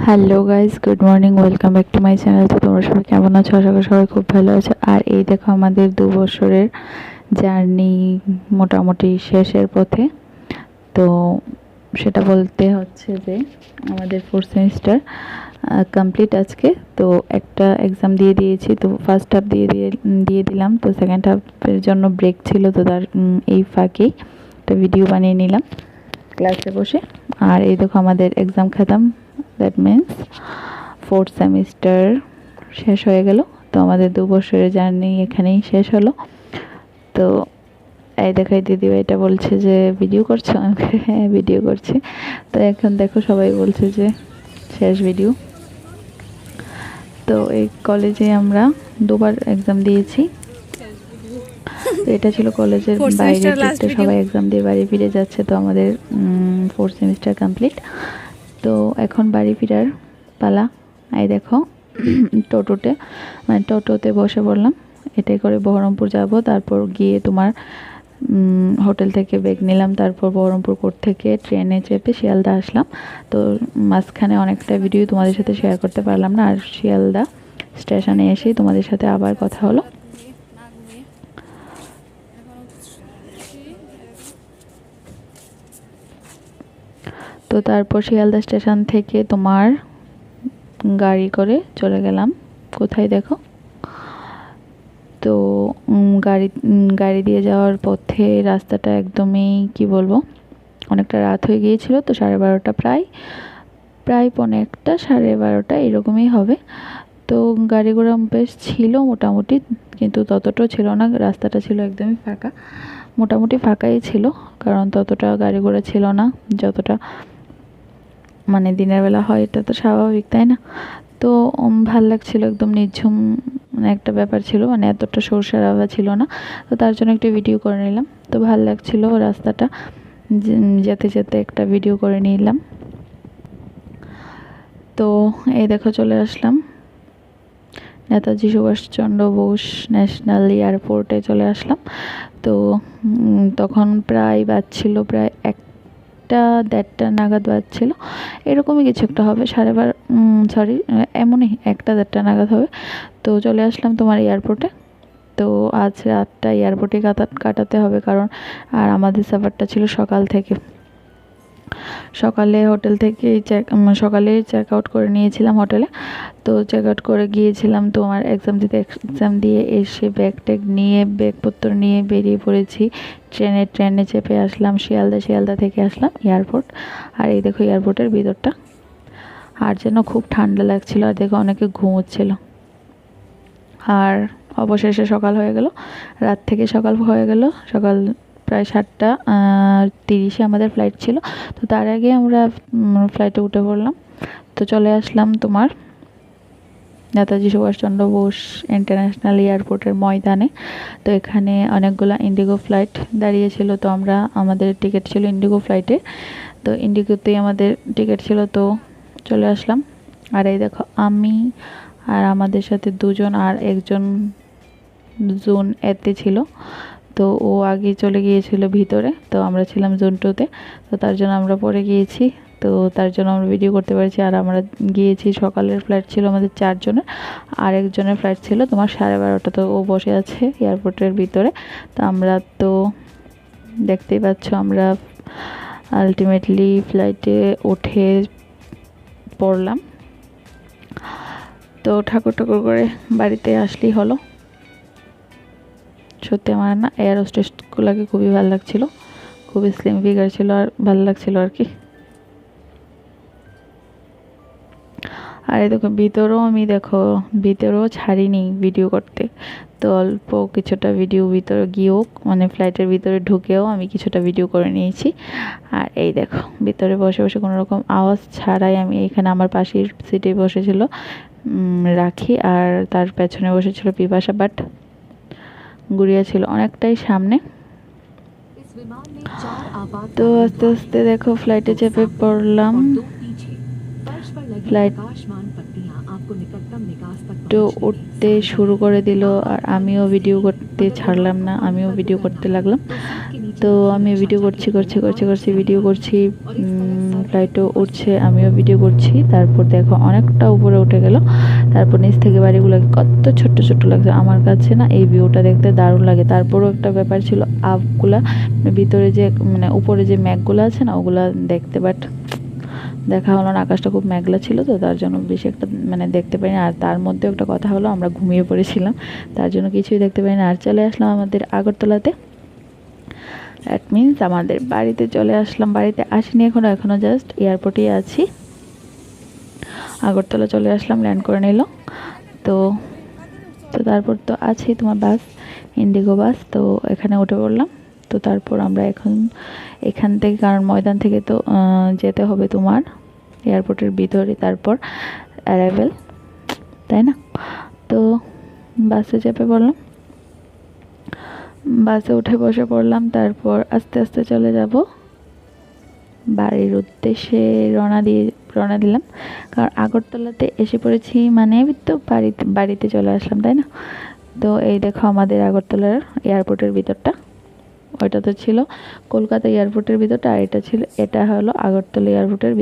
Hello guys, good morning, welcome back to my channel. তো তোমরা সবাই কেমন আছো? আশা করি সবাই খুব ভালো আছো। আর এই দেখো আমাদের 2 বছরের জার্নি মোটামুটি শেষের পথে। তো সেটা বলতে হচ্ছে যে আমাদের 4th সেমিস্টার কমপ্লিট আজকে। তো একটা এক্সাম দিয়ে দিয়েছি, তো ফার্স্ট হাফ দিয়ে দিলাম। তো সেকেন্ড হাফের জন্য ব্রেক ছিল, তো তার এই ফাঁকেই একটা ভিডিও বানিয়ে নিলাম ক্লাসে বসে। আর এই দেখো আমাদের এক্সাম খাতাম, দ্যাট মিন্স 4th সেমিস্টার শেষ হয়ে গেল। তো আমাদের 2 বছরের জার্নি এখানেই শেষ হলো। তো এই দেখাই দিদিভাই এটা বলছে যে ভিডিও করছো, আমি হ্যাঁ ভিডিও করছি। তো এখন দেখো সবাই বলছে যে শেষ ভিডিও। তো এই কলেজে আমরা 2বার এক্সাম দিয়েছি। তো এটা ছিল কলেজের বাইরের দিকটা, সবাই এক্সাম দিয়ে বাড়ি ফিরে যাচ্ছে। তো আমাদের 4th সেমিস্টার কমপ্লিট। তো এখন বাড়ি ফেরার পালা। এই দেখো টোটোতে বসে পড়লাম। এটাই করে বহরমপুর যাব। তারপর গিয়ে তোমার হোটেল থেকে ব্যাগ নিলাম। তারপর বহরমপুর কোর্ট থেকে ট্রেনে চেপে শিয়ালদা আসলাম। তো মাঝখানে অনেকটা ভিডিও তোমাদের সাথে শেয়ার করতে পারলাম না। আর শিয়ালদা স্টেশনে এসেই তোমাদের সাথে আবার কথা হলো। তো তারপর শিয়ালদা স্টেশন থেকে তোমার গাড়ি করে চলে গেলাম কোথায় দেখো। তো গাড়ি দিয়ে যাওয়ার পথে রাস্তাটা একদমই কি বলবো, অনেকটা রাত হয়ে গিয়েছিল। তো 12:30 প্রায় 11:45 12:30 এরকমই হবে। তো গাড়ি ঘোড়া বেশ ছিল মোটামুটি, কিন্তু ততটাও ছিল না। রাস্তাটা ছিল একদমই ফাঁকা, মোটামুটি ফাঁকাই ছিল, কারণ ততটা গাড়ি ঘোড়া ছিল না যতটা মানে দিনের বেলা হয়। এটা তো স্বাভাবিক, তাই না? তো ভাল লাগছিল, একদম নিঝুম মানে একটা ব্যাপার ছিল, মানে এতটা সরষের আভা ছিল না। তো তার জন্য একটা ভিডিও করে নিলাম। তো ভাল লাগছিল রাস্তাটা, যেতে যেতে একটা ভিডিও করে নিলাম। তো এই দেখো চলে আসলাম নেতাজি সুভাষচন্দ্র বোস ন্যাশনাল এয়ারপোর্টে চলে আসলাম। তো তখন প্রায় বাজছিল প্রায় 1টা 1:30 নাগাদ বাজছিল, এরকমই কিছু একটা হবে। 12:30 এমনই 1টা 1:30 নাগাদ হবে। তো চলে আসলাম তোমার এয়ারপোর্টে। তো আজ রাতটা এয়ারপোর্টে কাটাতে হবে, কারণ আর আমাদের সাফারটা ছিল সকাল থেকে। সকালে চেক আউট করে নিয়েছিলাম হোটেলে। তো চেক আউট করে গিয়েছিলাম তোমার এক্সাম দিতে। এক্সাম দিয়ে এসে ব্যাগ নিয়ে ব্যাগপত্র নিয়ে বেরিয়ে পড়েছি। ট্রেনে চেপে আসলাম শিয়ালদা থেকে আসলাম এয়ারপোর্ট। আর এই দেখো এয়ারপোর্টের ভিতরটা, আর যেন খুব ঠান্ডা লাগছিল। আর দেখো অনেকে ঘুমোচ্ছিল। আর অবশেষে সকাল হয়ে গেল, রাত থেকে সকাল হয়ে গেল। সকাল প্রায় 7:30 আমাদের ফ্লাইট ছিল। তো তার আগে আমরা ফ্লাইটে উঠে পড়লাম। তো চলে আসলাম তোমার নেতাজি সুভাষচন্দ্র বোস ইন্টারন্যাশনাল এয়ারপোর্টের ময়দানে। তো এখানে অনেকগুলো ইন্ডিগো ফ্লাইট দাঁড়িয়েছিল। তো আমাদের টিকিট ছিল ইন্ডিগো ফ্লাইটে। তো ইন্ডিগোতেই আমাদের টিকিট ছিল। তো চলে আসলাম। আর এই দেখো আমি আর আমাদের সাথে 2জন আর একজন জোন এতে ছিল। তো ও আগে চলে গিয়েছিল ভিতরে, তো আমরা ছিলাম জোন 2-তে। তো তার জন্য আমরা পরে গিয়েছি। তো তার জন্য আমরা ভিডিও করতে পারছি। আর আমরা গিয়েছি, সকালের ফ্লাইট ছিল আমাদের 4জনের, আর একজনের ফ্লাইট ছিল তোমার 12:30। তো ও বসে আছে এয়ারপোর্টের ভিতরে। তো আমরা তো দেখতেই পাচ্ছ আমরা আলটিমেটলি ফ্লাইটে উঠে পড়লাম। তো ঠাকুর করে বাড়িতে আসলেই হলো। সত্যি আমার না এয়ার হোস্টেসগুলোকে খুবই ভালো লাগছিল, খুবই স্লিম ফিগার ছিল আর ভালো লাগছিল আর কি। আর এই দেখো ভিতরেও ছাড়িনি ভিডিও করতে। তো অল্প কিছুটা ভিডিও ভিতরে গিয়েও মানে ফ্লাইটের ভিতরে ঢুকেও আমি কিছুটা ভিডিও করে নিয়েছি। আর এই দেখো ভিতরে বসে কোনো রকম আওয়াজ ছাড়াই আমি এখানে আমার পাশের সিটে বসেছিল রাখি, আর তার পেছনে বসেছিল পিপাসা, বাট গুড়িয়া ছিল অনেকটাই সামনে। তো আস্তে আস্তে দেখো ফ্লাইটে চেপে পড়লাম। ফ্লাইট তো উঠতে শুরু করে দিল, আর আমিও ভিডিও করতে ছাড়লাম না, আমিও ভিডিও করতে লাগলাম। তো আমি ভিডিও করছি ভিডিও করছি ফ্লাইটও উঠছে, আমিও ভিডিও করছি। তারপর দেখো অনেকটা উপরে উঠে গেল। তারপর নিচ থেকে বাড়িগুলো কত ছোট্ট ছোট্ট লাগছে আমার কাছে না, এই ভিউটা দেখতে দারুণ লাগে। তারপরও একটা ব্যাপার ছিল, আপগুলা ভিতরে যে মানে উপরে যে মেঘগুলো আছে না ওগুলা দেখতে, বাট দেখা হলো না। আকাশটা খুব মেঘলা ছিল, তো তার জন্য বেশি একটা মানে দেখতে পাইনি। আর তার মধ্যে একটা কথা হলো, আমরা ঘুমিয়ে পড়েছিলাম, তার জন্য কিছুই দেখতে পাইনি। আর চলে আসলাম আমাদের আগরতলাতে। দ্যাট মিনস আমাদের বাড়িতে চলে আসলাম। বাড়িতে আসিনি এখনও জাস্ট এয়ারপোর্টেই আছি। আগরতলা চলে আসলাম, ল্যান্ড করে নিল। তো তো তারপর তো আছি তোমার বাস, ইন্ডিগো বাস, তো এখানে উঠে পড়লাম। তো তারপর আমরা এখান থেকে, কারণ ময়দান থেকে তো যেতে হবে তোমার এয়ারপোর্টের ভিতরে, তারপর অ্যারাইভেল, তাই না? তো বাসে চেপে পড়লাম, বাসে উঠে বসে পড়লাম। তারপর আস্তে আস্তে চলে যাব বাড়ির উদ্দেশ্যে। রওনা দিলাম, কারণ আগরতলাতে এসে পড়েছি মানে তো বাড়িতে চলে আসলাম, তাই না? তো এই দেখো আমাদের আগরতলার এয়ারপোর্টের ভিতরটা। ওইটা তো ছিল কলকাতা এয়ারপোর্টের ভিতরটা, আর এটা হলো আগরতলা এয়ারপোর্টের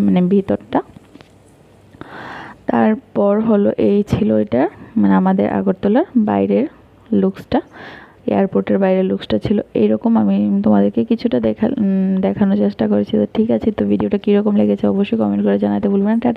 মানে ভিতরটা। তারপর হলো এই ছিল এটা মানে আমাদের আগরতলার বাইরের লুকসটা। এয়ারপোর্টের বাইরের লুকসটা ছিল এইরকম। আমি তোমাদেরকে কিছুটা দেখানোর চেষ্টা করেছি। তো ঠিক আছে, তো ভিডিওটা কীরকম লেগেছে অবশ্যই কমেন্ট করে জানাতে ভুলবেন না। টাটা।